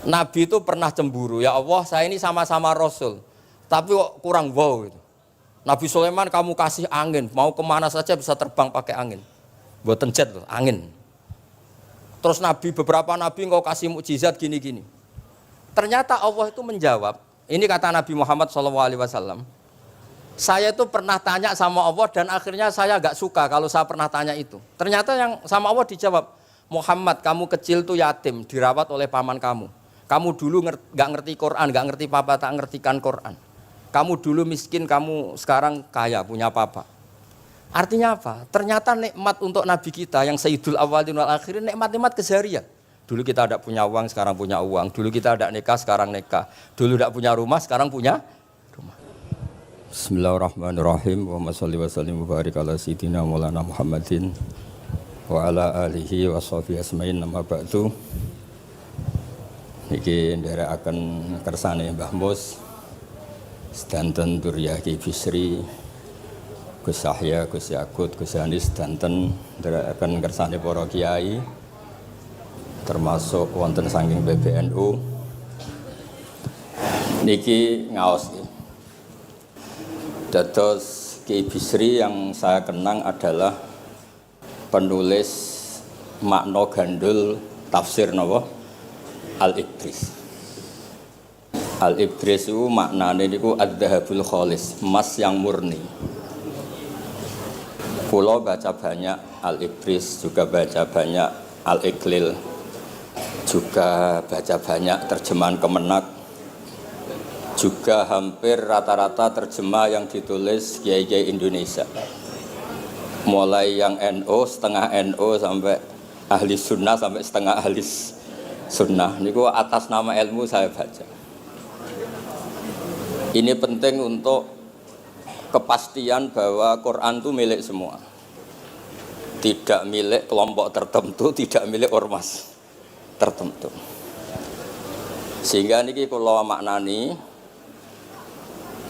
Nabi itu pernah cemburu, ya Allah saya ini sama-sama Rasul, tapi kok kurang wow gitu. Nabi Sulaiman kamu kasih angin, mau kemana saja bisa terbang pakai angin. Buatan jet loh, angin. Terus Nabi, beberapa Nabi engkau kasih mukjizat gini-gini. Ternyata Allah itu menjawab, ini kata Nabi Muhammad SAW, saya itu pernah tanya sama Allah dan akhirnya saya agak suka kalau saya pernah tanya itu. Ternyata yang sama Allah dijawab, Muhammad kamu kecil tuh yatim, dirawat oleh paman kamu. Kamu dulu nggak ngerti Quran, nggak ngerti papa, tak ngertikan Quran. Kamu dulu miskin, kamu sekarang kaya, punya papa. Artinya apa? Ternyata nikmat untuk Nabi kita yang Sayyidul Awwalin wal Akhirin, nikmat-nikmat keseharian. Dulu kita tidak punya uang, sekarang punya uang. Dulu kita tidak nikah, sekarang nikah. Dulu tidak punya rumah, sekarang punya rumah. Bismillahirrahmanirrahim. Wa sholli wa sallim wa barik ala sayyidina Maulana Muhammadin wa ala alihi wa sahbihi asma'in nama ba'du. Niki nderekaken kersane Mbah Mus sedanten Duriyah Ki Bisri, Gus Yahya, Gus Yakut, Gus Anis sedanten nderekaken kersane para kiai termasuk wonten saking PBNU. Niki ngaos iki. Dados Ki Bisri yang saya kenang adalah penulis makna gandul tafsir napa? Al-Ibris. Al-Ibris itu maknanya niku ad-dhahabul khalis, emas yang murni. Pulau baca banyak Al-Ibris, juga baca banyak Al-Iqlil, juga baca banyak terjemahan Kemenak, juga hampir rata-rata terjemah yang ditulis kiai-kiai Indonesia. Mulai yang NO, setengah NO sampai ahli sunnah sampai setengah ahli sunnah, niku atas nama ilmu saya baca. Ini penting untuk kepastian bahwa Quran itu milik semua, tidak milik kelompok tertentu, tidak milik ormas tertentu. Sehingga niki kula maknani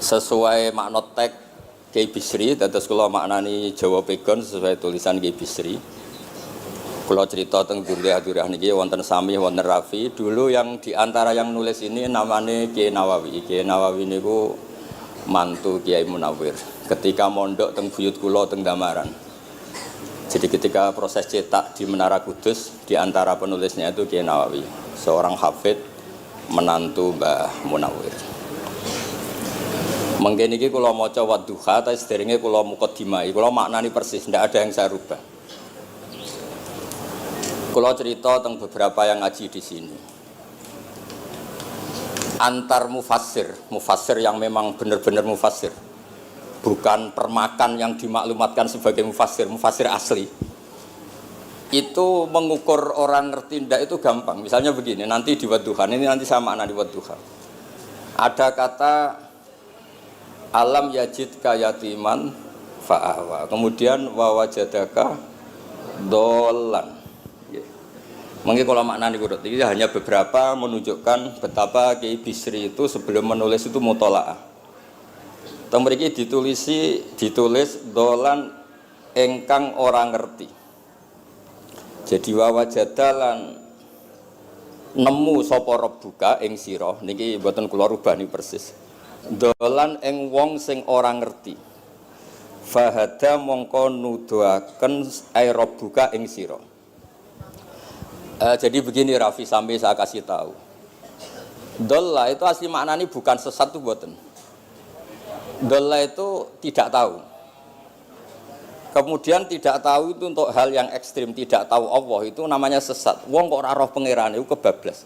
sesuai makna teks Ki Bisri, dados kula maknani Jawa Pegon sesuai tulisan Ki Bisri. Kalau cerita tentang Duriyah niki wonten Sami, wonten Rafi. Dulu yang diantara yang nulis ini namanya Kiai Nawawi. Kiai Nawawi niku mantu Kiai Munawir. Ketika mondok teng buyut kula teng Damaran. Jadi ketika proses cetak di Menara Kudus, diantara penulisnya itu Kiai Nawawi, seorang hafid menantu Mbah Munawir. Mengkene iki kula maca Wadduha, tapi sederenge kula mukadimah. Kula maknani persis, ndak ada yang saya rubah. Kalau cerita tentang beberapa yang ngaji di sini, antar mufassir yang memang benar-benar mufassir, bukan permakan yang dimaklumatkan sebagai mufassir asli, itu mengukur orang ngerti ndak itu gampang. Misalnya begini, nanti di Wadduha, ini nanti sama makna di Wadduha, ada kata alam yajid kayatiman fa'awa, kemudian wawajadaka dolan. Mungkin kalau makna ini hanya beberapa menunjukkan betapa Kiai Bisri itu sebelum menulis itu mutola'ah. Mriki ditulis dolan engkang orang ngerti. Jadi wawajadalan nemu sapa rabbuka ing sira niki mboten kula rubah niki persis. Dolan ing wong sing ora ngerti. Fahada mongko nuduhaken ai rabbuka ing sira. Jadi begini Rafi, sampai saya kasih tahu. Dolla itu asli maknanya bukan sesat tuh buatan. Dolla itu tidak tahu. Kemudian tidak tahu itu untuk hal yang ekstrim, tidak tahu Allah itu namanya sesat. Wong kok ora roh pangeran itu kebablas.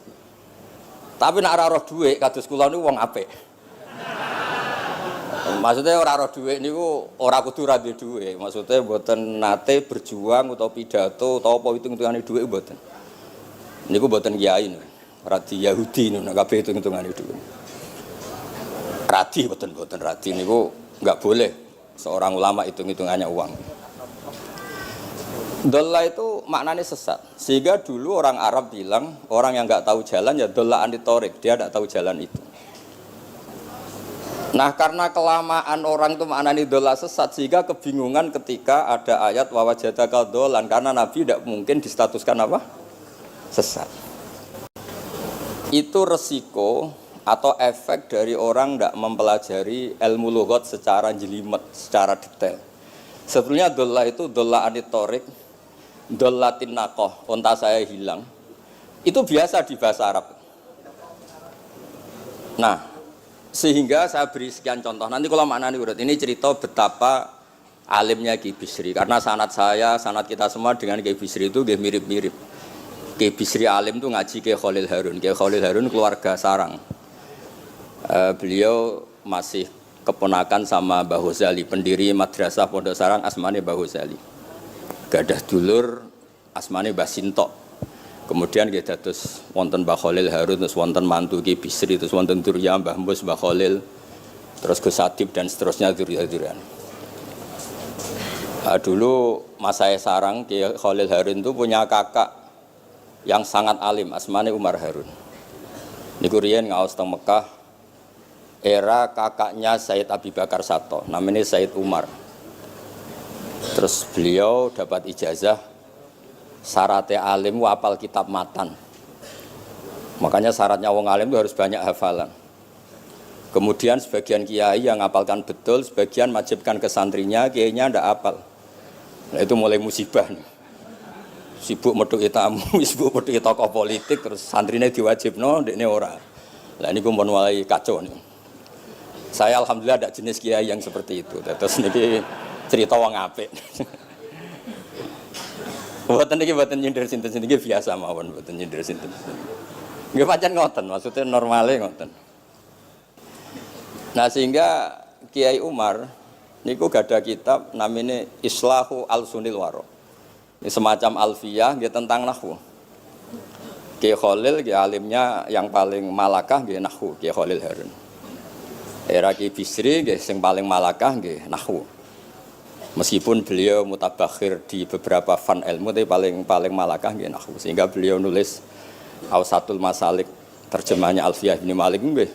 Tapi nek ora roh dhuwit kados kula niku wong apik. Maksudnya ora roh dhuwit niku ora kudu ra duwe dhuwit. Maksudnya mboten nate berjuang utawa pidato utawa apa hitung-hitungane dhuwit mboten. Niku mboten kiai niku. Radi Yahudi niku nek kabeh hitung-hitungane dhuwit. Radi mboten radi niku enggak boleh seorang ulama hitung-hitungannya uang. Dolla itu maknanya sesat. Sehingga dulu orang Arab bilang orang yang enggak tahu jalan ya dolla anitorik, dia enggak tahu jalan itu. Nah karena kelamaan orang itu maknanya dolla sesat sehingga kebingungan ketika ada ayat wawajadaka dolan, karena Nabi tidak mungkin distatuskan apa? Sesat. Itu resiko atau efek dari orang tidak mempelajari ilmu lughat secara jelimet, secara detail. Sebetulnya dolla itu dolla anitorik, dolla tinakoh, onta saya hilang. Itu biasa di bahasa Arab. Nah, sehingga saya beri sekian contoh. Nanti kalau maknanya urut, ini cerita betapa alimnya Ki Bisri. Karena sanad saya, sanad kita semua dengan Ki Bisri itu mirip-mirip. Ki Bisri alim itu ngaji Ki Khalil Harun. Ki Khalil Harun keluarga sarang. Beliau masih keponakan sama Mbah Ghazali, pendiri madrasah Pondok Sarang asmane Mbah Ghazali. Gadah dulur asmane Mbah Sintok. Kemudian kita terus wonten Mbah Khalil Harun, terus wonten mantu Ki Bisri, terus wonten Durya Mbah Mus, Mbah Khalil, terus Gus Adib dan seterusnya Durya-Duryan. Dulu mas saya sarang Ki Khalil Harun itu punya kakak yang sangat alim, asmane Umar Harun. Niku riyen ngaos teng Mekah, era kakaknya Said Abi Bakar Sato, namanya Said Umar. Terus beliau dapat ijazah syaratnya alim apal kitab matan. Makanya syaratnya wong alim itu harus banyak hafalan. Kemudian sebagian kiai yang ngapalkan betul, sebagian majibkan ke santrinya, kiainya ndak apal. Nah itu mulai musibah nih. Sibuk metuki tamu, sibuk metuki tokoh politik, terus santrinya diwajibno, ndekne ora. Lah niku pun mulai kacau nih. Saya alhamdulillah ada jenis kiai yang seperti itu. Terus niki cerita wong apik. Mboten niki mboten nyindir sinten-sinten iki biasa mawon, mboten nyindir sinten. Nggih pancen ngoten, maksudnya normale ngoten. Nah sehingga Kiai Umar niku gada kitab namanya Islahu Al-Sunil Waro. Ini semacam alfiyah nggih tentang nahwu. Kiai Khalil nggih alimnya yang paling malakah nggih nahwu, Kiai Khalil Harun. Era Ki Bisri nggih sing paling malakah nggih nahwu. Meskipun beliau mutabakhir di beberapa fan ilmu tapi paling malakah nggih nahwu. Sehingga beliau nulis Ausatul Masalik terjemahnya Alfiyah bin Malik nggih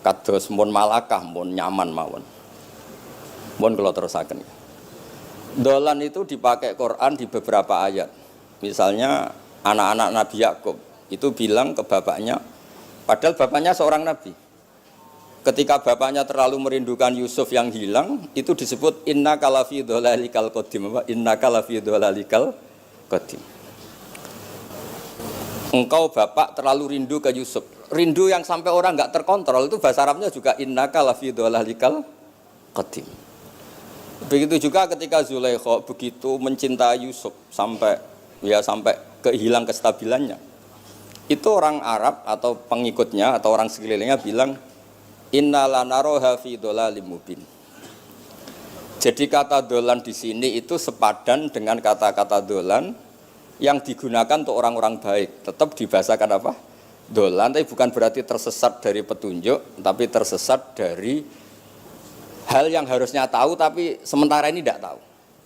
kados mun malakah mun nyaman mawon. Mun kula terusaken. Dolan itu dipakai Quran di beberapa ayat. Misalnya anak-anak Nabi Yakub itu bilang ke bapaknya, padahal bapaknya seorang nabi. Ketika bapaknya terlalu merindukan Yusuf yang hilang, itu disebut inna kalafi dhalalikal qadim. Inna kalafi dhalalikal qadim. Engkau bapak terlalu rindu ke Yusuf. Rindu yang sampai orang enggak terkontrol itu bahasa Arabnya juga inna kalafi dhalalikal qadim. Begitu juga ketika Zulaikha begitu mencintai Yusuf sampai kehilang kestabilannya. Itu orang Arab atau pengikutnya atau orang sekelilingnya bilang inna lanaroha fi dhalalim mubin. Jadi kata dolan di sini itu sepadan dengan kata-kata dolan yang digunakan untuk orang-orang baik. Tetap dibahasakan apa? Dolan, tapi bukan berarti tersesat dari petunjuk, tapi tersesat dari hal yang harusnya tahu tapi sementara ini tidak tahu.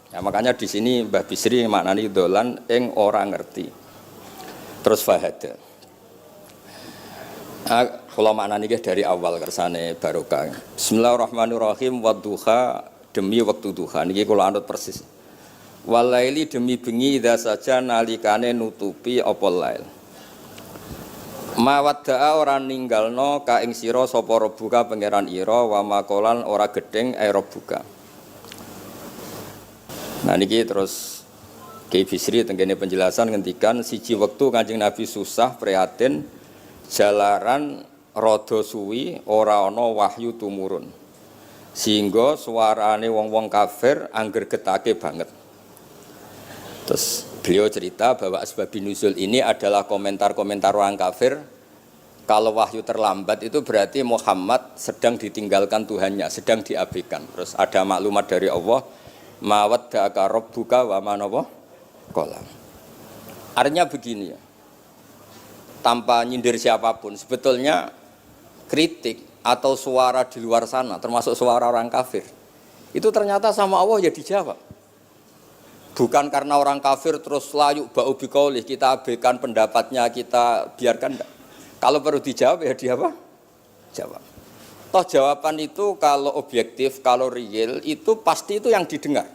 Ya, makanya di sini Mbah Bisri maknani dolan ing ora ngerti. Terus fahada. Kula maknani dari awal kersane barokah. Bismillahirrahmanirrahim wadduha demi waktu duha niki kula anut persis. Walaili demi bengi idza saja nalikane nutupi apa lail. Mawadda'a ora ninggalno ka ing sira sapa rabbuka pangeran ira wa makolan ora gedeng rabbuka. Nah niki terus Kiai Bisri tenggene penjelasan ngendikan siji wektu Kanjeng Nabi susah prihatin jalaran rada suwi ora ana wahyu tumurun. Sehingga suarane wong-wong kafir angger getake banget. Terus beliau cerita bahwa asbabun nuzul ini adalah komentar-komentar orang kafir. Kalau wahyu terlambat itu berarti Muhammad sedang ditinggalkan Tuhannya, sedang diabaikan. Terus ada maklumat dari Allah, mawaddaka rabbuka wa ma qala. Artinya begini ya. Tanpa nyindir siapapun, sebetulnya kritik atau suara di luar sana, termasuk suara orang kafir, itu ternyata sama Allah ya dijawab. Bukan karena orang kafir terus layuk ba'u biqaulih, kita abaikan pendapatnya, kita biarkan enggak. Kalau perlu dijawab ya dia apa? Jawab. Toh jawaban itu kalau objektif, kalau real itu pasti itu yang didengar.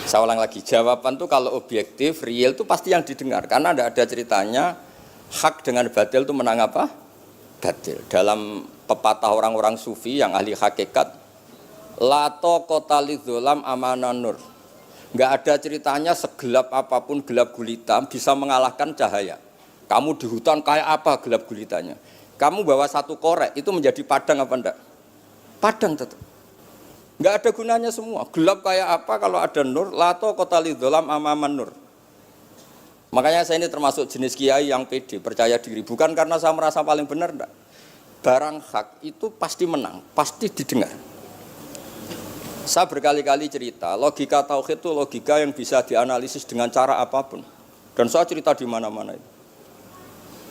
Saya ulang lagi, jawaban itu kalau objektif, real itu pasti yang didengar. Karena tidak ada ceritanya Hak dengan batil itu menang apa? Batil. Dalam pepatah orang-orang sufi yang ahli hakikat, la taqata lidzolam amanan nur. Enggak ada ceritanya segelap apapun gelap gulita bisa mengalahkan cahaya. Kamu di hutan kayak apa gelap gulitanya? Kamu bawa satu korek itu menjadi padang apa enggak? Padang tetap. Enggak ada gunanya semua. Gelap kayak apa kalau ada nur? La taqata lidzolam amanan nur. Makanya saya ini termasuk jenis kiai yang pede, percaya diri. Bukan karena saya merasa paling benar, enggak. Barang hak itu pasti menang, pasti didengar. Saya berkali-kali cerita, logika tauhid itu logika yang bisa dianalisis dengan cara apapun. Dan saya cerita di mana-mana itu.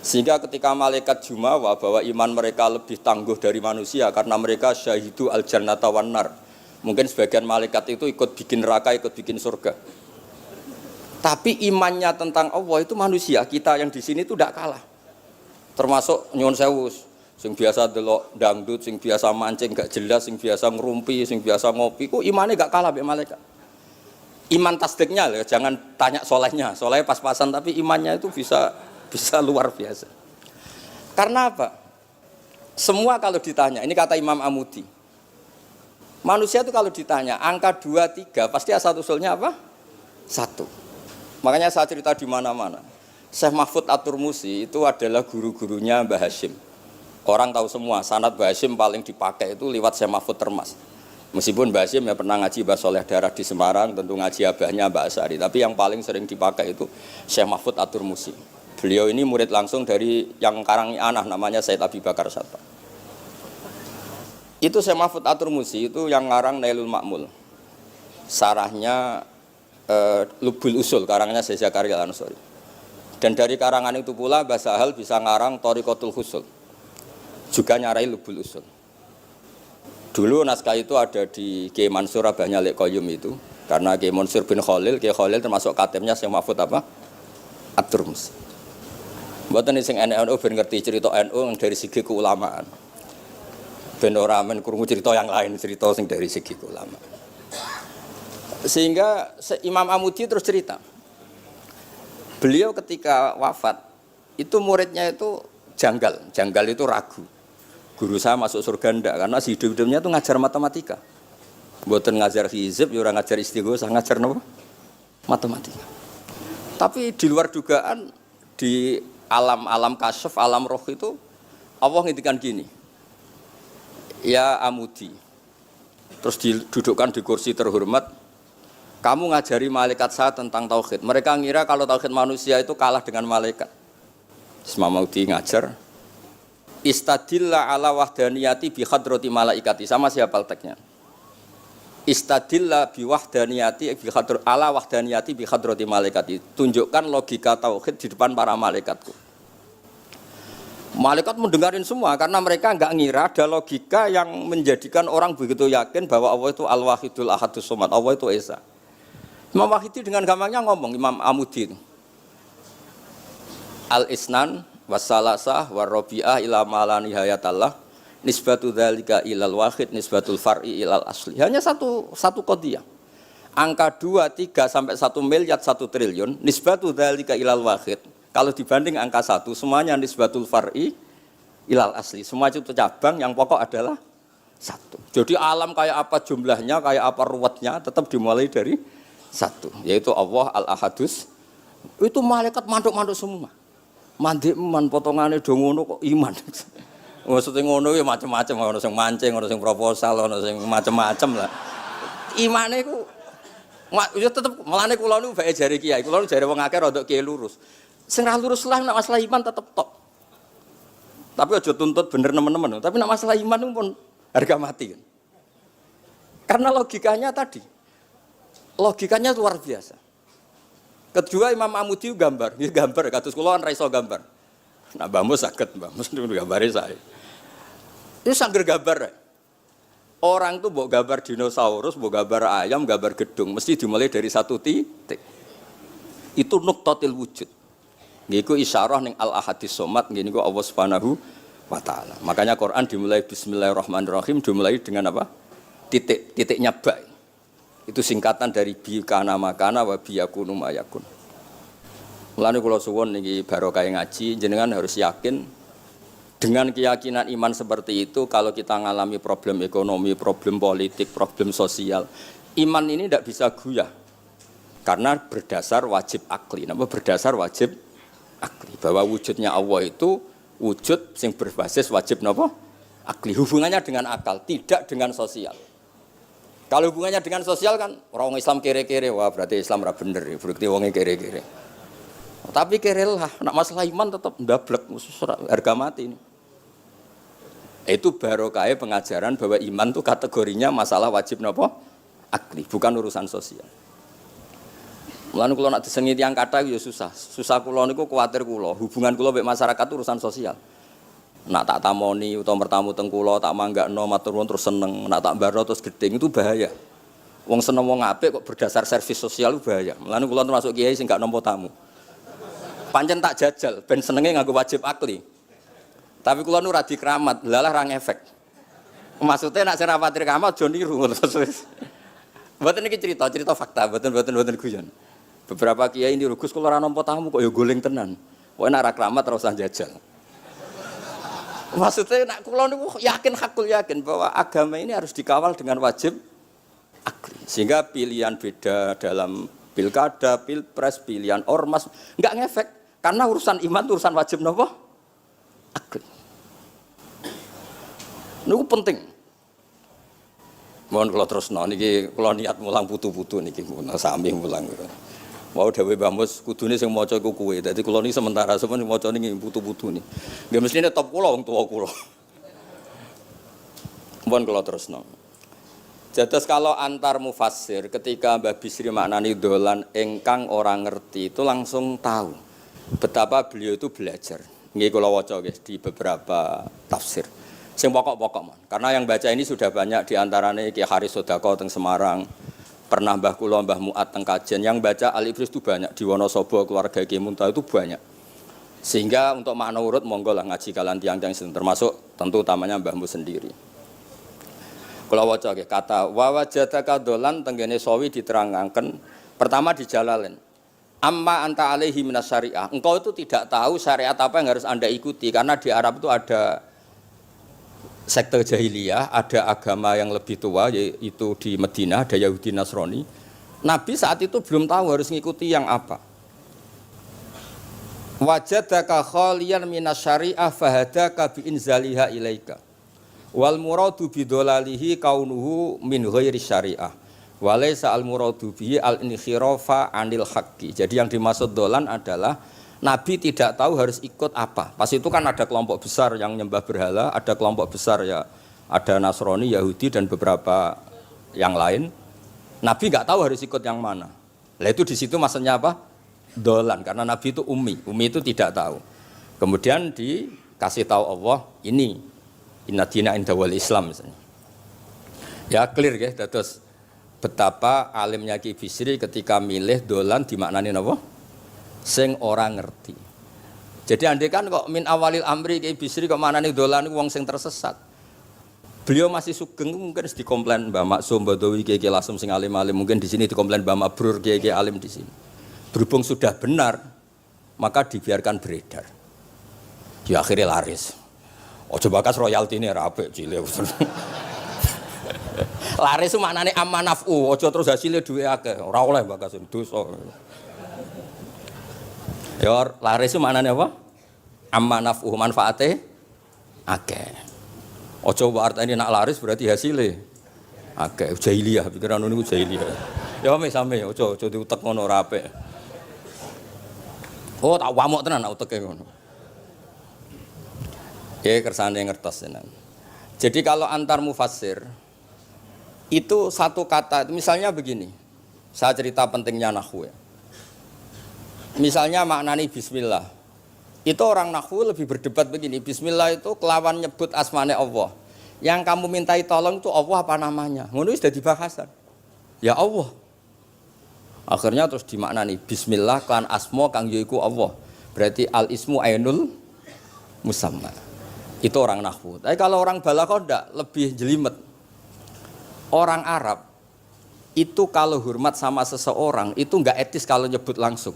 Sehingga ketika malaikat jumawa bahwa iman mereka lebih tangguh dari manusia karena mereka syahidu al-jannata wan nar. Mungkin sebagian malaikat itu ikut bikin neraka, ikut bikin surga. Tapi imannya tentang Allah itu manusia, kita yang di sini itu tidak kalah. Termasuk nyuwun sewu, sing biasa delok dangdut, sing biasa mancing gak jelas, sing biasa ngerumpi, sing biasa ngopi, kok imannya gak kalah mbek malaikat. Iman tasdiknya loh, jangan tanya solehnya, solehnya pas-pasan tapi imannya itu bisa luar biasa. Karena apa? Semua kalau ditanya, ini kata Imam Amudi. Manusia itu kalau ditanya angka 2, 3 pasti asal-usulnya apa? 1. Makanya saya cerita di mana-mana. Syekh Mahfud At-Turmusi itu adalah guru-gurunya Mbah Hashim. Orang tahu semua, sanad Mbah Hashim paling dipakai itu lewat Syekh Mahfud Termas. Meskipun Mbah Hashim ya pernah ngaji Mbah Soleh Darah di Semarang, tentu ngaji abahnya Mbah Asyari. Tapi yang paling sering dipakai itu Syekh Mahfud At-Turmusi. Beliau ini murid langsung dari yang karangi anak namanya Said Abi Bakar Satpa. Itu Syekh Mahfud At-Turmusi itu yang ngarang Nailul Ma'mul. Sarahnya Lubul Usul, karangannya Syekh Zakaria Al-Ansori. Dan dari karangan itu pula Mbah Sahal bisa ngarang Thariqatul Husul. Juga nyarai Lubul Usul. Dulu naskah itu ada di Kiai Mansur abahnya Lek Qayyum itu. Karena Kiai Mansur bin Khalil, Kiai Khalil termasuk katibnya Syekh Mahfud apa? At-Turmusi. Mboten sing NU ben ngerti cerita NU dari segi keulamaan. Ben ora men krungu cerita yang lain, cerita sing dari segi keulamaan. Sehingga Imam Amudi terus cerita, beliau ketika wafat itu muridnya itu janggal itu ragu. Guru saya masuk surga enggak, karena si hidup-hidupnya itu ngajar matematika. Mboten ngajar hizib, ya ora ngajar istighosah, ngajar napa? Matematika. Tapi di luar dugaan di alam kasyaf, alam roh itu Allah ngintikan gini. Ya Amudi. Terus didudukkan di kursi terhormat. Kamu ngajari malaikat saya tentang tauhid. Mereka ngira kalau tauhid manusia itu kalah dengan malaikat. Imam Amudi ngajar. Istadilla ala wahdaniyati bi hadrati malaikati. Sama siapa teksnya? Istadilla bi wahdaniyati bi hadrati ala wahdaniyati bi hadrati malaikati. Tunjukkan logika tauhid di depan para malaikatku. Malaikat mendengarin semua karena mereka enggak ngira ada logika yang menjadikan orang begitu yakin bahwa Allah itu Al-Wahidul Ahadus Somad. Allah itu Esa. Imam Wahidi dengan gampangnya ngomong, Imam Amudi itu Al-Isnan wassalasah warrobi'ah ila malani hayatallah nisbatu dzalika ilal wahid nisbatul far'i ilal asli. Hanya satu qadiyah. Angka 2, 3 sampai 1 miliar 1 triliun nisbatu dzalika ilal wahid. Kalau dibanding angka 1 semuanya nisbatul far'i ilal asli. Semua itu cabang yang pokok adalah 1. Jadi alam kayak apa jumlahnya, kayak apa ruwetnya tetap dimulai dari 1, yaitu Allah Al-Ahadus. Itu malaikat manduk-manduk semua. Mandi man potongannya do ngono kok iman. Maksudnya ngono ya macam-macam, ono sing mancing, ono sing proposal, ono sing macam-macam lah. Imane iku ya tetep melane kula niku bae jare kiai. Kula jare wong akeh rada kiai lurus. Sing ra lurus lah nek masalah iman tetep tok. Tapi aja tuntut bener nemen-nemen. Tapi nek masalah iman itu pun harga mati kan. Karena logikanya tadi. Logikanya luar biasa. Kedua Imam Amudi gambar, ya gambar kados kula kan ra iso gambar. Nah Mbah Mus saged, Mbah Mus gambare saya. Itu sangger gambar. Orang tuh mbok gambar dinosaurus, mbok gambar ayam, gambar gedung, mesti dimulai dari 1 titik. Itu nuqtatil wujud. Niku isyarah ning Al-Ahadis Somad, niku Allah Subhanahu wa taala. Makanya Quran dimulai bismillahirrahmanirrahim, dimulai dengan apa? Titiknya ba. Itu singkatan dari bi kana makana wa bi yakunu mayakun. Mulane kula suwun niki barokah ngaji jenengan harus yakin dengan keyakinan iman seperti itu kalau kita ngalami problem ekonomi, problem politik, problem sosial, iman ini tidak bisa goyah. Karena berdasar wajib akli. Napa berdasar wajib akli bahwa wujudnya Allah itu wujud yang berbasis wajib napa? Akli. Hubungannya dengan akal, tidak dengan sosial. Kalau hubungannya dengan sosial kan orang Islam kere-kere, wah berarti Islam ra bener, berarti wongnya kere-kere. Tapi kere lah, nak masalah iman tetap ndablek, harga mati ini. Itu barokah pengajaran bahwa iman itu kategorinya masalah wajib napa? Akli, bukan urusan sosial. Mulane kula nak disengi tiyang kathah ya susah. Susah kula niku kuwatir kula, hubungan kula mek masyarakat itu urusan sosial. Nak tak tamoni utawa mertamu teng kula tak manggakno matur nuwun terus seneng, nak tak mbaro terus gedeng itu bahaya. Wong seneng wong apik kok berdasar servis sosial itu bahaya. Mulane kula termasuk kiai sing gak nampa tamu. Pancen tak jajal ben senenge nganggo wajib akli. Tapi kula nu ra dikeramat, lalah ra ngefek. Maksudnya nak sira patir keramat aja niru terus. Mboten iki cerita fakta, mboten guyon. Beberapa kiai ini Gus kula ora nampa tamu kok ya goleng tenan. Kok nek ora kramat ora usah jajal. Maksudnya nek kula niku yakin hakul yakin bahwa agama ini harus dikawal dengan wajib akli. Sehingga pilihan beda dalam pilkada, pilpres, pilihan ormas enggak ngefek karena urusan iman itu urusan wajib napa? Akli. Niku penting. Mohon kula terusno niki kula niat mulang putu-putu niki sami mulang. Mau dawuh Mbah Mus kudune sing maca iku kowe. Dadi kula niki sementara sampeyan maca niki putu-putu niki. Nggih mestine top kula wong tuwa kula. Mohon kula terusno. Jados kalau antar mufassir ketika Mbah Bisri maknani dolan ingkang orang ngerti itu langsung tahu betapa beliau itu belajar. Nggih kula waca guys di beberapa tafsir. Sing pokok-pokok man. Karena yang baca ini sudah banyak di antaranya Ki Haris Sodako teng Semarang. Pernah Mbah Kula, Mbah Muat teng Kajen. Yang baca Al-Ibris itu banyak. Di Wonosobo, keluarga Ki Munta itu banyak. Sehingga untuk makna urut monggo lah ngaji kalian tiang-tiang sendiri. Termasuk tentu utamanya Mbah Mu sendiri. Kula waca nggih kata wa wajadaka dolan tenggene sawi diterangkan pertama di Jalalain. Amma anta alaihi minas syariah. Engkau itu tidak tahu syariat apa yang harus Anda ikuti karena di Arab itu ada sekte jahiliyah, ada agama yang lebih tua yaitu di Madinah ada Yahudi Nasrani. Nabi saat itu belum tahu harus mengikuti yang apa. Wajadaka khaliyan minas syariah fahadaka bi inzaliha ilaika. Wal muradu bidolalihi kaunuhu min ghairi syariah. Walaysa al muradu bihi al inkhirafa anil haqqi. Jadi yang dimaksud dolan adalah Nabi tidak tahu harus ikut apa. Pas itu kan ada kelompok besar yang nyembah berhala, ada kelompok besar ya, ada Nasrani, Yahudi dan beberapa yang lain. Nabi nggak tahu harus ikut yang mana. Lah itu di situ maksudnya apa? Dolan. Karena Nabi itu ummi itu tidak tahu. Kemudian dikasih tahu Allah ini inna dina inda wal Islam misalnya. Ya clear guys. Terus betapa alimnya Ki Bisri ketika milih dolan dimaknani apa? Sing orang ngerti. Jadi andai kan kok min awalil amri Ki Bisri kok manane dolan wong sing tersesat. Beliau masih sugeng mungkin dikomplain Mbah Maksum Badawi Ki Lasem sing alim-alim, mungkin di sini dikomplain Mbah Mabrur Ki alim di sini. Berhubung sudah benar, maka dibiarkan beredar. Ya akhirnya laris. Ojo bakas royalti ini rapi cilik. Laris itu maknane amanafu, ojo terus hasilnya duwe akeh. Ora oleh bakas dosa. Ya laris itu maknanya apa? Amma naf'uh manfaate akeh. Ojo artine nak laris berarti hasilnya akeh. Jahiliyah pikiran niku jahiliyah. Ya sami ojo diutek ngono ora apik. Oh tak wamuk tenan nak uteke ngono. Ya kersane ngertos tenan. Jadi kalau antar mufassir itu satu kata misalnya begini. Saya cerita pentingnya nahwu ya. Misalnya maknani bismillah. Itu orang nahwu lebih berdebat begini. Bismillah itu kelawan nyebut asmane Allah. Yang kamu mintai tolong itu Allah apa namanya? Ngono wis dadi bahasan. Ya Allah. Akhirnya terus dimaknani bismillah kan asma kang yaiku Allah. Berarti al ismu ainul musamma. Itu orang nahwu. Tapi kalau orang balaghah ndak, lebih jelimet. Orang Arab itu kalau hormat sama seseorang itu enggak etis kalau nyebut langsung.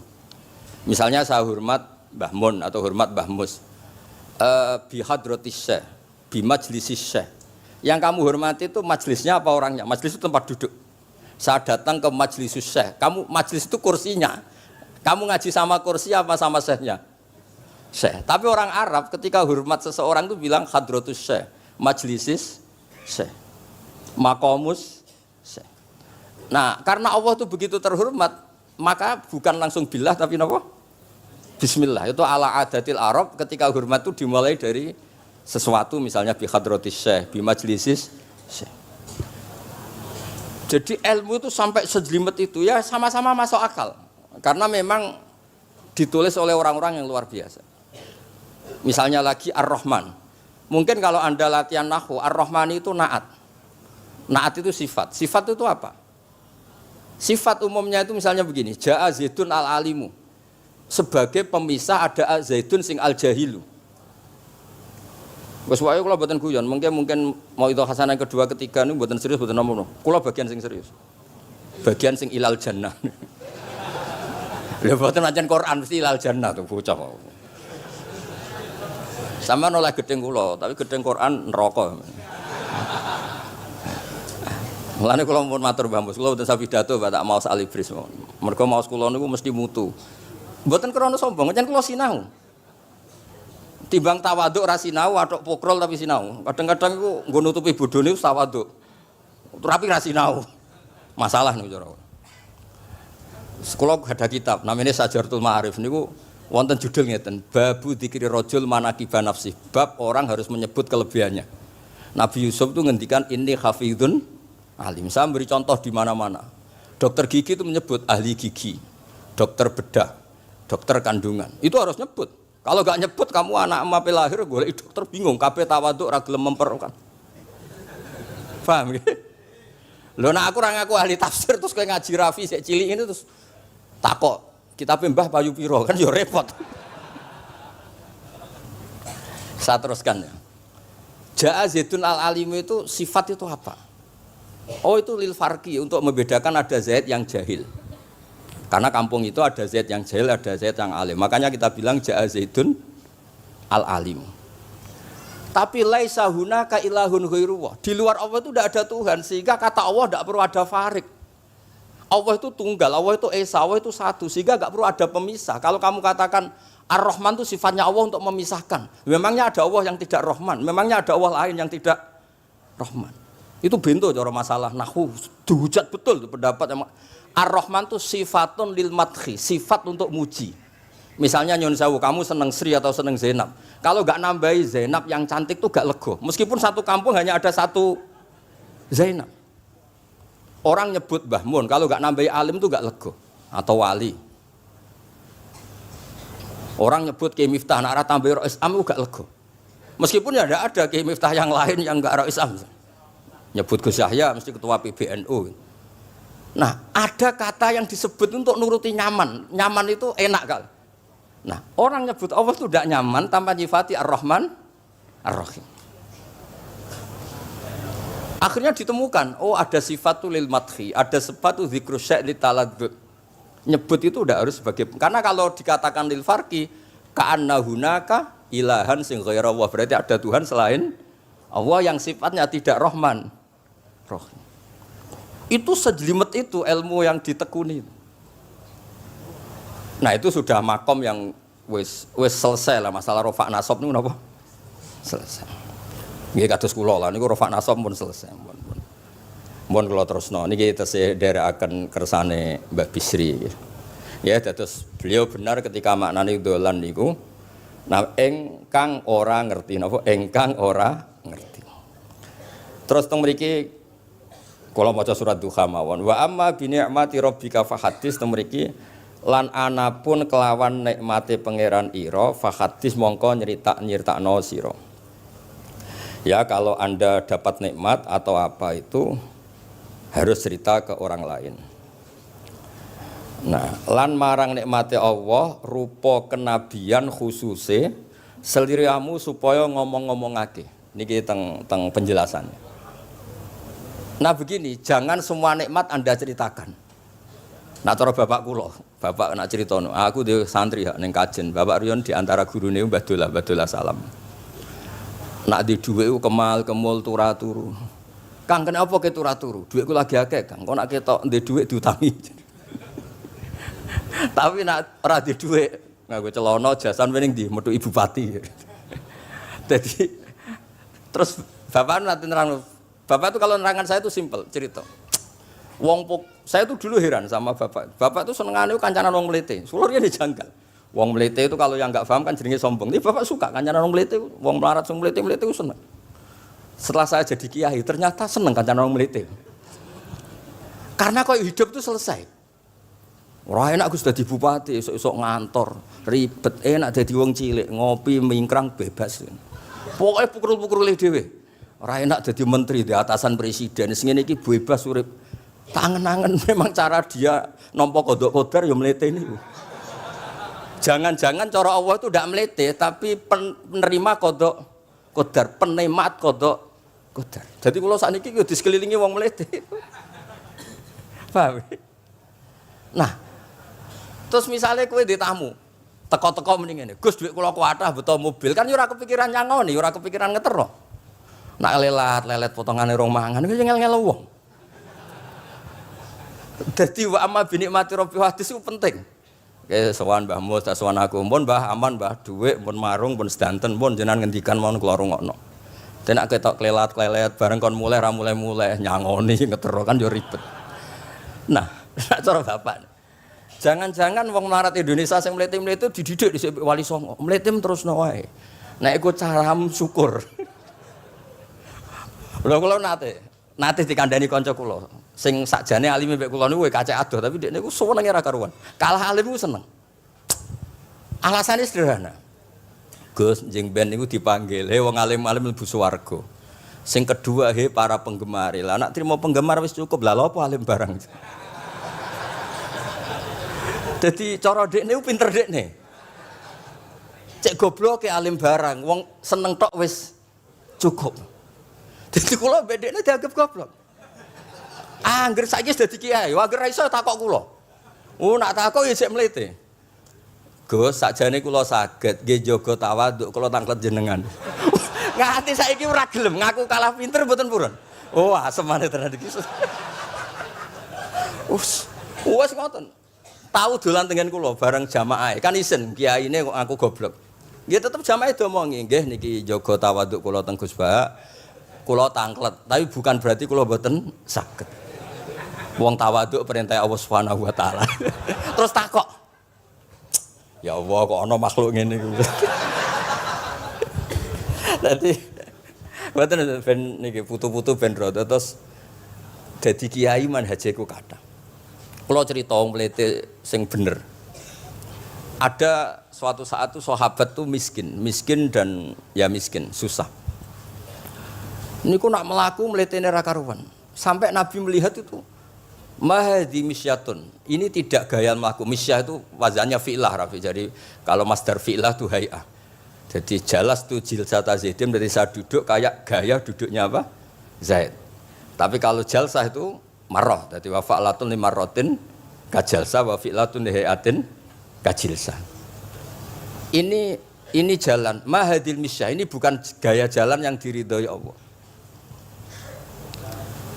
Misalnya saya hormat Mbah Mun atau hormat Mbah Mus. Bi hadratis syekh, bi majlisis syekh. Yang kamu hormati itu majelisnya apa orangnya? Majelis itu tempat duduk. Saya datang ke majlisus syekh. Kamu majlis itu kursinya. Kamu ngaji sama kursi apa sama syekhnya? Syekh. Tapi orang Arab ketika hormat seseorang itu bilang hadratus syekh, majlisis syekh, maqamus syekh. Nah, karena Allah itu begitu terhormat, maka bukan langsung billah tapi apa? Bismillah. Itu ala adatil Arab ketika hormat itu dimulai dari sesuatu misalnya bi hadratis syekh, bi majlisis syekh. Jadi ilmu itu sampai sejelimet itu ya sama-sama masuk akal. Karena memang ditulis oleh orang-orang yang luar biasa. Misalnya lagi Ar-Rahman. Mungkin kalau Anda latihan nahwu, Ar-Rahman itu naat. Naat itu sifat. Sifat itu apa? Sifat umumnya itu misalnya begini, Ja'a Zaidun al-alimu. Sebagai pemisah ada Zaidun sing al-jahilu. Wes wae kula mboten guyon, mungkin mau itu hasanah kedua ketiga niku mboten serius mboten nomo. Kula bagian sing serius. Bagian sing ilal jannah. Lha mboten ancen Quran mesti ilal jannah tuh bocah kok. Sama nolak gedeng kula, tapi gedeng Quran neraka. Mulane kula pun matur Mbah Mus, kula mboten sapidato tak maos alibris. Mergo maos kula niku mesti mutu. Mboten krana sombong, ancen kula sinau. Timbang tawaduk ra sinau, atok pokrol tapi sinau. Kadang-kadang iku nggo nutupi bodhone tawaduk. Tapi ra sinau. Masalah niku cara. Sekolah ada kitab namanya Sajartul Ma'arif niku wonten judul ngeten, Babu Dzikri Rajul Manaqiba Nafsi. Bab orang harus menyebut kelebihannya. Nabi Yusuf itu ngendikan inni hafizun alim. Saya beri contoh di mana-mana. Dokter gigi itu menyebut ahli gigi, dokter bedah, dokter kandungan. Itu harus nyebut. Kalau gak nyebut kamu anak mape lahir golek dokter bingung, kabeh tawaduk ra gelem memperkan. Paham nggih? Lho nek aku ora ngaku ahli tafsir terus kowe ngaji Rafi sik cilik ini terus takok, kitabe Mbah Bayu piro kan ya repot. Saya teruskan ya. Ja'a Zaidun al-alim itu sifat itu apa? Oh itu lil farqi untuk membedakan ada Zaid yang jahil. Karena kampung itu ada Zaid yang jahil, ada Zaid yang alim. Makanya kita bilang Ja'a Zaidun al-alim. Tapi laisa hunaka ilahun ghairuwah. Di luar Allah itu tidak ada Tuhan, sehingga kata Allah tidak perlu ada farik. Allah itu tunggal, Allah itu esa, Allah itu satu, sehingga tidak perlu ada pemisah. Kalau kamu katakan Ar-Rahman itu sifatnya Allah untuk memisahkan. Memangnya ada Allah yang tidak Rahman, memangnya ada Allah lain yang tidak Rahman. Itu bento cara masalah nahwu. Dihujat betul itu pendapat yang Ar-Rahman itu sifatun lil madhi, sifat untuk muji. Misalnya nyun sewu, kamu seneng Sri atau seneng Zainab. Kalau gak nambahi Zainab yang cantik itu gak lego. Meskipun satu kampung hanya ada satu Zainab. Orang nyebut Mbah Mun, kalau gak nambahi alim itu gak lego. Atau wali. Orang nyebut Kiai Miftah, nak tambahi Rois Am itu gak lego. Meskipun ya ada Kiai Miftah yang lain yang gak Rois Am. Nyebut Gus Yahya mesti ketua PBNU. Nah, ada kata yang disebut untuk nuruti nyaman. Nyaman itu enak kali. Nah, orang nyebut Allah itu tidak nyaman tanpa nyifati Ar-Rahman, Ar-Rahim. Akhirnya ditemukan, oh ada sifatu lil madhi, ada sifatu dzikru syai' li taladdud. Nyebut itu tidak harus sebagai, karena kalau dikatakan lil farqi, ka'anna hunaka ilahan sing ghaira Allah, berarti ada Tuhan selain Allah yang sifatnya tidak Rahman, Rahim. Itu sejelimet itu ilmu yang ditekuni. Nah itu sudah makom yang wis selesai lah masalah rofa nasab niku napa? Selesai. Nggih kados kula lah niku rofa nasab pun selesai. Mun kula terusno niki tesih nderekaken kersane Mbak Bisri. Ya dados beliau benar ketika maknane dolan niku nah engkang ora ngerti napa engkang ora ngerti. Terus teng mriki kula maca surat Duha mawon. Wa amma bi ni'mati rabbika fahadits temriki lan anapun kelawan nikmate pangeran ira fahadits mongko nyritakno sira. Ya kalau Anda dapat nikmat atau apa itu harus cerita ke orang lain. Nah, lan marang nikmate Allah rupa kenabian khususe seliramu supaya ngomong-ngomongake. Niki teng penjelasannya. Nah begini, jangan semua nikmat Anda ceritakan. Nah cara bapak bapak nak ceritono, aku dhewe santri hak ning kajen. Bapak Riyon di antara gurune Mbah Dola Salam. Nak di dhuwit ku kemul turu. Kang kenapa ke turu? Dhuwitku lagi akeh, Kang. Kok nak ketok ndek dhuwit diutangi. Tapi nak ora di dhuwit, nganggo celana jasan wening ndi metu ibu pati. Jadi terus bapak nanti nerang. Bapak itu kalau nerangan saya itu simpel cerita. Saya itu dulu heran sama bapak. Bapak itu senengane kancanan wong mlete. Sulurnya dijanggal. Wong mlete itu kalau yang enggak paham kan jenenge sombong. Ini bapak suka kancanan wong mlete, wong melarat wong mlete itu seneng. Setelah saya jadi kiai ternyata seneng kancanan wong mlete. Karena kok hidup itu selesai. Ora enak Gus dadi bupati, esuk-esuk ngantor, ribet, enak dadi wong cilik, ngopi mingkrang bebas. Pokoke pukul-pukul dhewe. Ora enak dadi menteri di atasan presiden. Sing ngene iki bebas urip. Tangen-angen memang cara dia nampa kodok kodar ya mlete niku. Jangan-jangan cara Allah itu ndak mlete tapi penerima kodok kodar, penikmat kodok kodar. Jadi kula sakniki yo disekelilingi wong mlete. Paham? Nah, terus misalnya kowe ndek tamu, teko-teko mending ngene. Gus dhuwit kula kuwathah beto mobil kan yo ora kepikiran nyangoni, ora kepikiran ngetero. Nak lelet potongane rong mangan iki ngel-ngel wong. Dadi wa amma binikmati rabbi hadis itu penting. Oke, sowan Mbah Mus, sowan aku, pun Mbah aman, Mbah dhuwit, pun marung, pun sedanten, pun jenengan ngendikan mon kula rungokno. Den nek ketok klelet bareng kon mulai ra mulai nyangoni ngetero kan yo ribet. Nah, cara bapak. Jangan-jangan wong melarat Indonesia sing mlete-mlete dididik dhisik Wali Songo. Mlete terusno wae. Nek iku caram syukur. Kula nate dikandani kanca kula. Sing sakjane alime mbek kula niku kacek adoh tapi dekne niku senenge ra karuan. Kalah alim ku seneng. Alasane sederhana. Gus njing ben niku dipanggil, "He wong alim-alim mlebu swarga." Sing kedua, "He para penggemar." Lah nek trimo penggemar wis cukup. Lah lha apa alim barang. Dadi cara dekne ku pinter dekne. Cek goblok ke alim barang, wong seneng tok wis cukup. Jadi kula bedekne dianggap goblok. Angger saiki wis dadi kiai, angger ra iso takok kula. Nak takok ya sik mlete. Gus, sakjane kula saged nggih jaga tawaduk kula tanglet jenengan. Nganti saiki ora gelem ngaku kalah pinter mboten purun. Asemane tenan iki. Wes ngoten. Tahu dolan tengen kula bareng jamaah. Kan isin kiyaine kok aku goblok. Nggih tetep jamaah diomongi, nggih niki jaga tawaduk kula teng Gus Ba. Kula tanglet, tapi bukan berarti kula mboten saged. Wong tawaduk perintah Allah Subhanahu wa taala. Terus takok. Ya Allah kok ana makhluk ngene iki. Dadi mboten ben niki putu-putu ben rada terus dadi kiai manhajeku kathah. Kula cerita wong mlete sing bener. Ada suatu saat tuh sahabat tuh miskin dan ya miskin, susah. Niku nak melaku mletene ra karuan. Sampai Nabi melihat itu mahdi misyatun. Ini tidak gaya melaku. Misyah itu wazannya fi'lah Rafi. Jadi kalau masdar fi'lah itu hay'ah. Jadi jalas tu jilsata Zaidim dari saya duduk kayak gaya duduknya apa? Zaid. Tapi kalau jalsah itu marrah. Jadi wa fa'latun li marratin kajalsah wa fi'latun li hay'atin kajilsah. Ini jalan mahadil misyah. Ini bukan gaya jalan yang diridhoi Allah.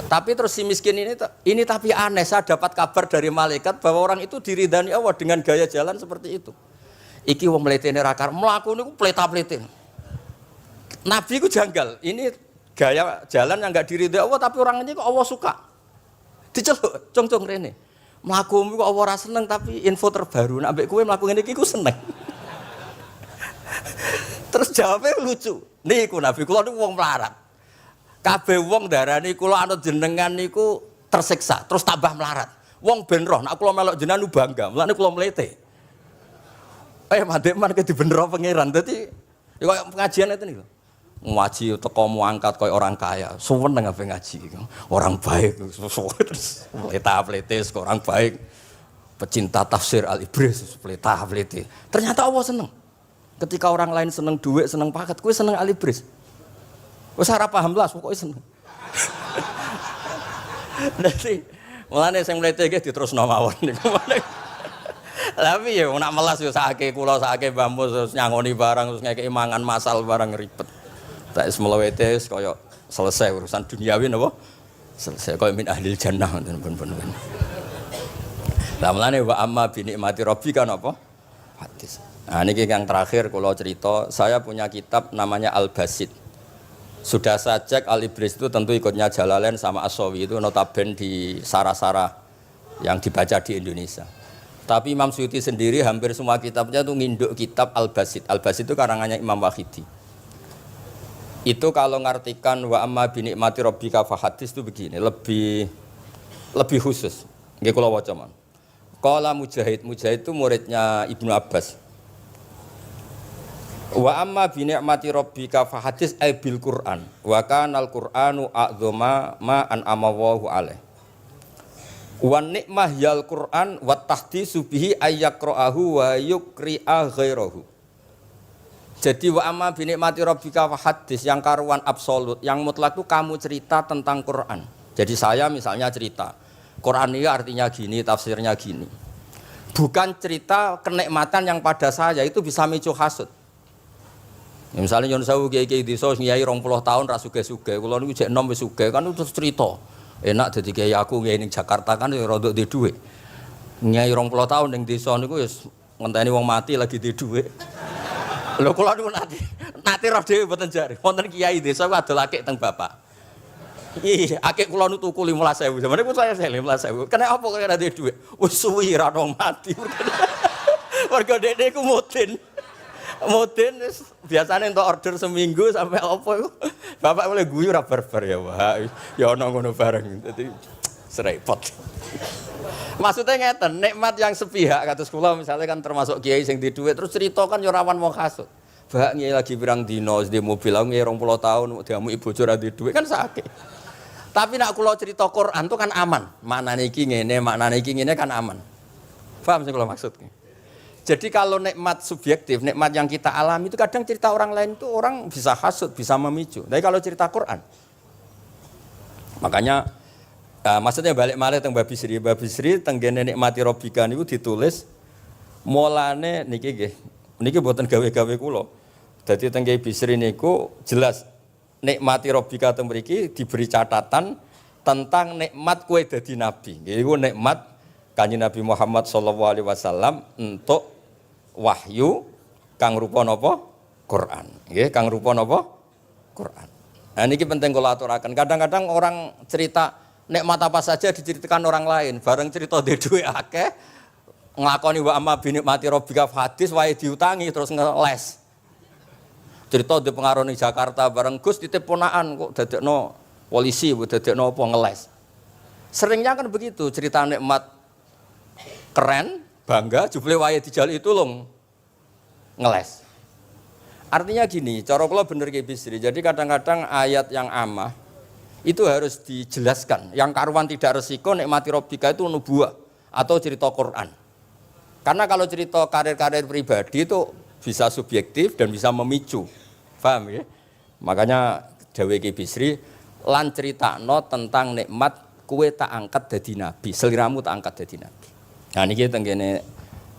Tapi terus si miskin ini tapi aneh, saya dapat kabar dari malaikat bahwa orang itu diridani Allah dengan gaya jalan seperti itu. Iki wong mletene ra kar mlaku niku pleta-plete. Nabi ku janggal. Ini gaya jalan yang enggak diridai Allah tapi orang ini kok Allah suka. Diceluk, cung-cung rene. Mlakumu kok Allah ora seneng tapi info terbaru nek ambek kowe mlaku ngene iki ku seneng. Terus jawabnya lucu. Niku Nabi kula niku wong melarat. Kabeh wong darani kula anut jenengan niku tersiksa, terus tambah melarat. Wong ben roh, nek kula melok jenengan bangga, mulane kula mlete. Mandek-man ke dibenero pangeran. Dadi ya koyo pengajian itu niku. Ngaji teko angkat koyo orang kaya, suweneng ape ngaji iki. Orang baik, terus pleta-pletes kok orang baik. Pecinta tafsir Al-Ibris, pleta-plete. Ternyata Allah seneng. Ketika orang lain seneng duit, seneng paket, kowe seneng Al-Ibris. Wes ora paham blas pokoke seneng. Dadi mulane sing mlete iki diterusno mawon niku. Tapi ya nak melas yo sakake kula sakake Mbah Mus terus nyangoni barang terus ngekeki mangan masal barang ribet. Tak semlewete kaya selesai urusan duniawi napa? Selesai kaya min ahlil jannah pun. Lah mulane wa amma bi nikmati rabbika napa? Hadis. Nah niki yang terakhir kula cerita, saya punya kitab namanya Al-Basit. Sudah saya cek Al-Ibris itu tentu ikutnya Jalalain sama As-Sawi itu notaben di Sara-Sara yang dibaca di Indonesia. Tapi Imam Suyuti sendiri hampir semua kitabnya itu nginduk kitab Al-Basit. Al-Basit itu karangannya Imam Wahidi. Itu kalau ngartikan wa amma bi nikmati rabbika fahadis itu begini, lebih khusus. Nggih kula waca mon. Qala Mujahid itu muridnya Ibnu Abbas. Wa amma bi ni'mati rabbika fahadis ay bil Qur'an wa kana al Qur'anu a'dzama ma an'ama Allahu alaih. Wa nikmah yal Qur'an wa tahdisu bihi ayyaqra'ahu wa yukri'a ghairahu. Jadi wa amma bi ni'mati rabbika fahadis yang karuan absolut, yang mutlak itu kamu cerita tentang Qur'an. Jadi saya misalnya cerita Qur'an ini artinya gini, tafsirnya gini. Bukan cerita kenikmatan yang pada saya itu bisa micu hasud. Ya, misalnya nyon sewu kiai-kiai desa nyai 20 tahun ra sugih-sugih, kula niku jek enom wis sugih kan terus cerita. Enak dadi kiai aku nyai ning Jakarta kan ya rada duwe dhuwit. Nyai 20 tahun ning desa niku wis ngenteni wong mati lagi duwe dhuwit. Lho kula niku nate roh dhewe mboten jare. Wonten kiai desa ku adol akik teng bapak. Iya, akik kula nu tuku 15.000. Zamane pun saya 15.000. Kena apa kok ora duwe dhuwit? Wis suwi ra wong mati. Warga dede ku mudin biasanya untuk order seminggu sampai apa itu bapak boleh guyu ra barbar ya wah ya ana ngono bareng dadi serepot. Maksudnya ngeten, nikmat yang sepihak kados kula misalnya kan termasuk kiai sing di dhuwit terus cerita kan yo rawan wong hasud. Bak kiai lagi pirang dino di mobil aku 20 tahun diamu ibu bojo ra di dhuwit kan sakit. Tapi nak kula cerita Quran itu kan aman. Maknane iki ngene kan aman. Paham sing kula maksud? Jadi kalau nikmat subjektif, nikmat yang kita alami itu kadang cerita orang lain itu orang bisa hasud, bisa memicu. Tapi kalau cerita Quran, makanya maksudnya balik malih teng Babi Sri tenggene nikmati Rabbika niku ditulis mulane niki mboten gawe-gawe kula. Dadi teng Babi Sri niku jelas nikmati Rabbika teng mriki diberi catatan tentang nikmat kowe dadi nabi. Iku nikmat Kanjeng Nabi Muhammad sallallahu alaihi wasallam untuk wahyu kang rupa napa? Quran. Nggih, kang rupa napa? Quran. Nah niki penting kula aturaken. Kadang-kadang orang cerita nikmat apa saja diceritakan orang lain, bareng cerita dhe dhuwit akeh nglakoni wa amma bi nikmati rabbika hadis wae diutangi terus ngeles. Cerita di pengaruh ning Jakarta bareng Gus titip ponakan kok dadekno polisi, dadekno apa ngeles. Seringnya kan begitu, cerita nikmat keren bangga jubile wae dijali itu long ngeles. Artinya gini, cara kula bener ki Bisri. Jadi kadang-kadang ayat yang amah itu harus dijelaskan. Yang karuan tidak resiko nikmati Rabbika itu nubuwah atau cerita Quran. Karena kalau cerita karir-karir pribadi itu bisa subjektif dan bisa memicu. Paham ya? Makanya dawuh ki Bisri lan critakno tentang nikmat kowe tak angkat dadi nabi, seliramu tak angkat dadi nabi. Nah niki tenggene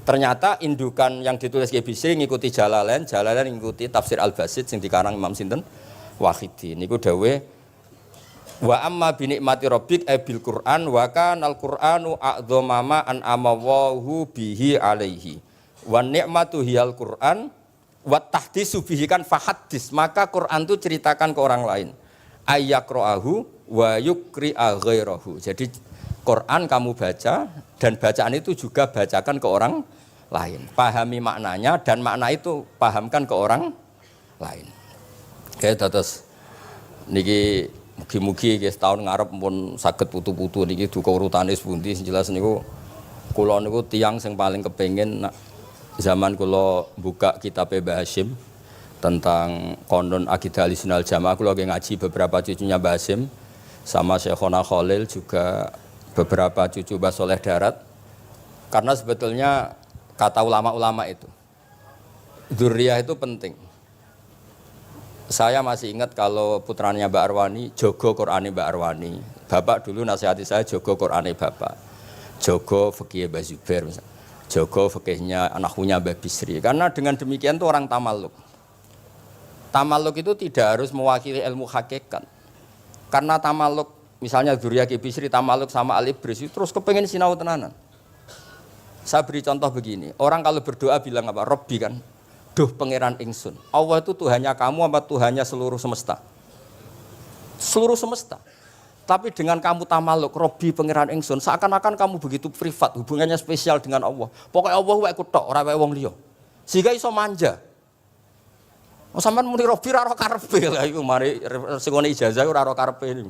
ternyata indukan yang ditulis Ki Bisri ngikuti Jalalain ngikuti tafsir Al-Basit sing dikarang Imam sinten Wahidi. Niku dawuh wa amma bi nikmati rabbik bil Qur'an wa kanal Qur'anu a'dzama ma an'ama Allahu bihi alaihi. Wa nikmatu hiyal Qur'an wa tahdisu bihi kan fahadis, maka Quran itu ceritakan ke orang lain. Ayyaqra'ahu wa yukri'a ghairahu. Jadi Quran kamu baca dan bacaan itu juga bacakan ke orang lain. Pahami maknanya dan makna itu pahamkan ke orang lain. Oke, terus niki mugi-mugi guys tahun ngarep pun saged putu-putu niki duka urutane sepundi jelas niku kula niku tiyang sing paling kepengin zaman kula buka kitab Mbah Hasyim tentang konon akidah Ahlussunnah wal Jamaah kula ngaji beberapa cucunya Mbah Hasyim sama Syekhona Khalil juga beberapa cucu Mbah Soleh Darat, karena sebetulnya kata ulama-ulama itu dzurriyah itu penting. Saya masih ingat kalau putranya Mbak Arwani jogo Qur'ane Mbak Arwani, bapak dulu nasihati saya jogo Qur'ane bapak, jogo fikih Mbah Zubair misalnya. Jaga fikihnya nahwunya Mbah Bisri. Karena dengan demikian tuh orang tamaluk. Tamaluk itu tidak harus mewakili ilmu hakikat. Karena tamaluk, misalnya Dzurriyyah Ki Bisri tamaluk sama Al-Ibris terus kepengen sinau tenanan. Saya beri contoh begini, orang kalau berdoa bilang apa? Robbi kan, duh pangeran ingsun. Allah itu Tuhannya kamu apa Tuhannya seluruh semesta? Seluruh semesta. Tapi dengan kamu tamaluk, Robbi pangeran ingsun, seakan-akan kamu begitu privat, hubungannya spesial dengan Allah. Pokoknya Allah wae kutok, ora wae wong liya. Sehingga iso manja. Oh sampean muni Robbi ora karepe lha iku mari sing ngene ijazah ora karepe.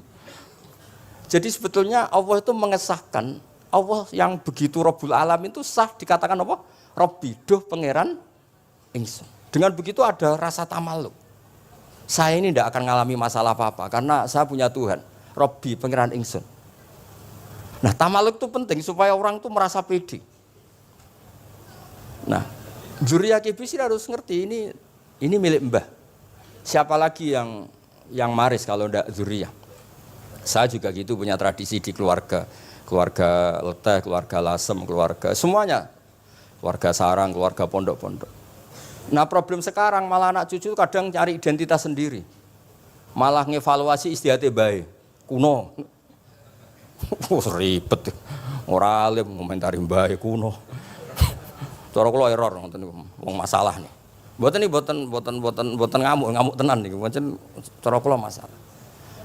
Jadi sebetulnya Allah itu mengesahkan Allah yang begitu Rabbul Alamin itu sah dikatakan apa? Robbi, duh pangeran ingsun. Dengan begitu ada rasa tamaluk. Saya ini tidak akan mengalami masalah apa-apa karena saya punya Tuhan. Robbi pangeran ingsun. Nah, tamaluk itu penting supaya orang itu merasa pede. Nah, Dzurriyyah Ki Bisri harus ngerti ini milik Mbah. Siapa lagi yang maris kalau ndak Dzurriyyah? Saya juga gitu punya tradisi di keluarga Leteh, keluarga Lasem, keluarga semuanya. Keluarga sarang, keluarga pondok-pondok. Nah, problem sekarang malah anak cucu kadang cari identitas sendiri. Malah ngevaluasi istihate bae. Kuno. Ribet. Ora alim ngomentari mbae kuno. Cara kula error ngoten niku. Wong masalah nih. Mboten ngamuk tenan niku. Pancen cara kula masalah.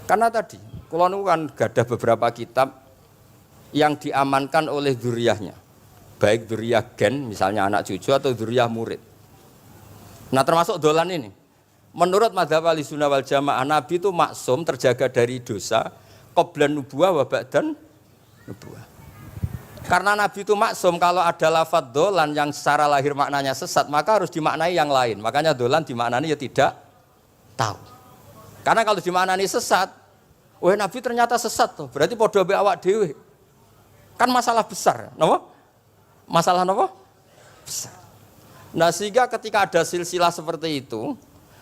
Karena tadi kula niku kan gadah beberapa kitab yang diamankan oleh dzurriyyahnya. Baik dzurriyyah gen misalnya anak cucu atau dzurriyyah murid. Nah, termasuk dolan ini. Menurut mazhab Ahlussunnah wal Jamaah, Nabi itu maksum terjaga dari dosa qablan nubuwah wa ba'dan nubuwah. Karena Nabi itu maksum kalau ada lafadz dolan yang secara lahir maknanya sesat, maka harus dimaknai yang lain. Makanya dolan dimaknani ya tidak tahu. Karena kalau dimaknani sesat, wah Nabi ternyata sesat tuh. Berarti padha mbek awak dhewe. Kan masalah besar, napa? Masalah napa? Besar. Nah, sehingga ketika ada silsilah seperti itu,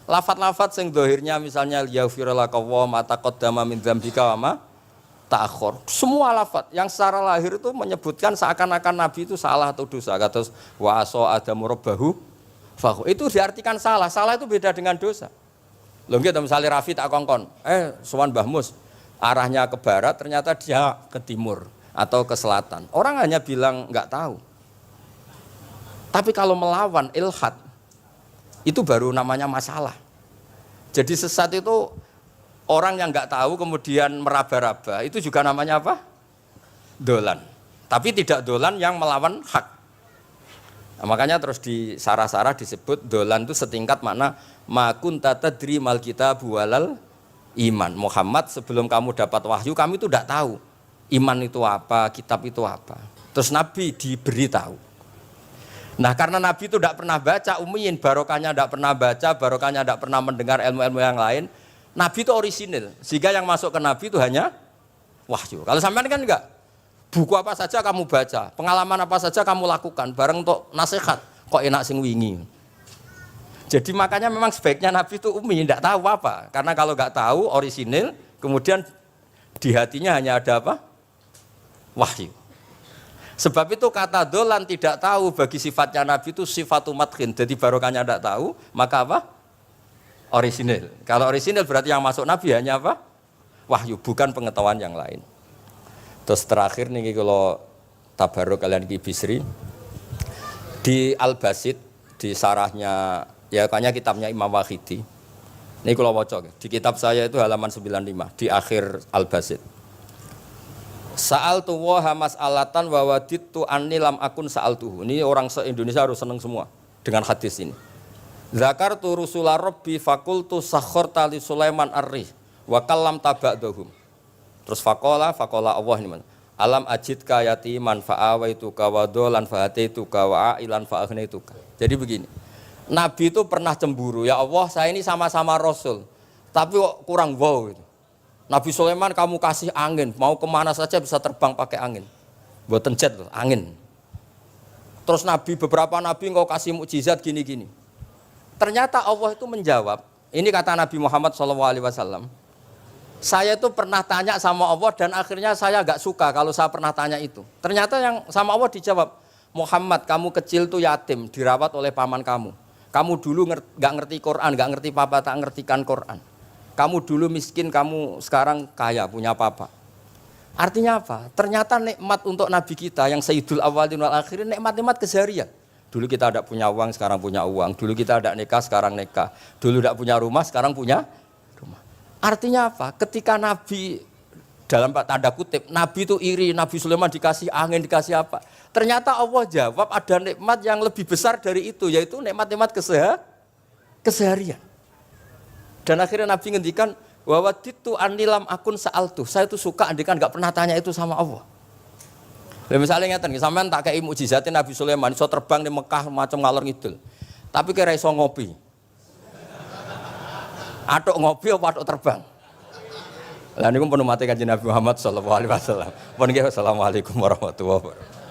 lafat-lafat yang dohirnya misalnya yaghfirulaka wa ma taqaddama min dzambika wa ma ta'akhkhar. Semua lafat yang secara lahir itu menyebutkan seakan-akan Nabi itu salah atau dosa. Kata wa asa adamu rabbahu fa itu diartikan salah. Salah itu beda dengan dosa. Lho nggih misalnya Rafi tak kongkon, sowan Mbah Mus arahnya ke barat ternyata dia ke timur atau ke selatan. Orang hanya bilang enggak tahu. Tapi kalau melawan ilhad itu baru namanya masalah. Jadi sesat itu orang yang nggak tahu kemudian meraba-raba, itu juga namanya apa? Dolan. Tapi tidak dolan yang melawan hak. Nah, makanya terus di sarah-sarah disebut dolan itu setingkat makna ma kunta tadri mal kitabu walal iman. Muhammad sebelum kamu dapat wahyu, kami itu tidak tahu iman itu apa, kitab itu apa. Terus Nabi diberitahu. Nah, karena Nabi itu tidak pernah baca, ummiyin, barokahnya tidak pernah baca, barokahnya tidak pernah mendengar ilmu-ilmu yang lain. Nabi itu orisinil, sehingga yang masuk ke Nabi itu hanya wahyu. Kalau sampean kan enggak, buku apa saja kamu baca, pengalaman apa saja kamu lakukan, bareng untuk nasihat, kok enak sing wingi. Jadi makanya memang sebaiknya Nabi itu ummi, tidak tahu apa. Karena kalau enggak tahu orisinil, kemudian di hatinya hanya ada apa? Wahyu. Sebab itu kata dolan tidak tahu bagi sifatnya Nabi itu sifatu madkhin. Jadi barokahnya tidak tahu, maka apa? Orisinil. Kalau orisinil berarti yang masuk Nabi hanya apa? Wahyu, bukan pengetahuan yang lain. Terus terakhir nih kalau tabaruk kalian Ki Bisri di Al-Basit di sarahnya ya kayaknya kitabnya Imam Wahidi. Ini kalau wocok di kitab saya itu halaman 95 di akhir Al-Basit. Sa'altu wa mas'alatan wa wadittu anni lam akun sa'altuhu. Ini orang se-Indonesia harus senang semua dengan hadis ini. Zakartu rusula rabbi fakultu sakharta li Sulaiman ar-rih wa kallam taba'dahum. Terus faqala Allah ini mana? Alam ajidka yatiman fa'awaituka wa dolan fa'ataituka wa ailan fa'agnaituka. Jadi begini. Nabi itu pernah cemburu, ya Allah saya ini sama-sama Rasul, tapi kok kurang wow gitu. Nabi Sulaiman kamu kasih angin, mau kemana saja bisa terbang pakai angin. Buatan jet loh, angin. Terus beberapa Nabi engkau kasih mukjizat gini-gini. Ternyata Allah itu menjawab, ini kata Nabi Muhammad SAW, saya itu pernah tanya sama Allah dan akhirnya saya agak suka kalau saya pernah tanya itu. Ternyata yang sama Allah dijawab, Muhammad, kamu kecil tuh yatim, dirawat oleh paman kamu. Kamu dulu nggak ngerti Quran, nggak ngerti papa, tak ngertikan Quran. Kamu dulu miskin, kamu sekarang kaya, punya papa. Artinya apa? Ternyata nikmat untuk Nabi kita yang Sayyidul Awwalin wal Akhirin, nikmat-nikmat keseharian. Dulu kita tidak punya uang, sekarang punya uang. Dulu kita tidak nikah, sekarang nikah. Dulu tidak punya rumah, sekarang punya rumah. Artinya apa? Ketika Nabi, dalam tanda kutip, Nabi itu iri, Nabi Sulaiman dikasih angin, dikasih apa. Ternyata Allah jawab ada nikmat yang lebih besar dari itu, yaitu nikmat-nikmat keseharian. Dan akhirnya Nabi ngendikan, wawaditu anilam akun sa'altu. Saya itu suka andikan enggak pernah tanya itu sama Allah. Lah misalnya ngeten, sampean tak kei mukjizatin Nabi Sulaiman iso terbang di Mekah macam ngalor ngidul. Tapi kira iso ngopi. Atuk ngopi apa atuk terbang? Lah niku pun mate Kanjeng Nabi Muhammad sallallahu alaihi wasallam. Pun nggih assalamualaikum warahmatullahi wabarakatuh.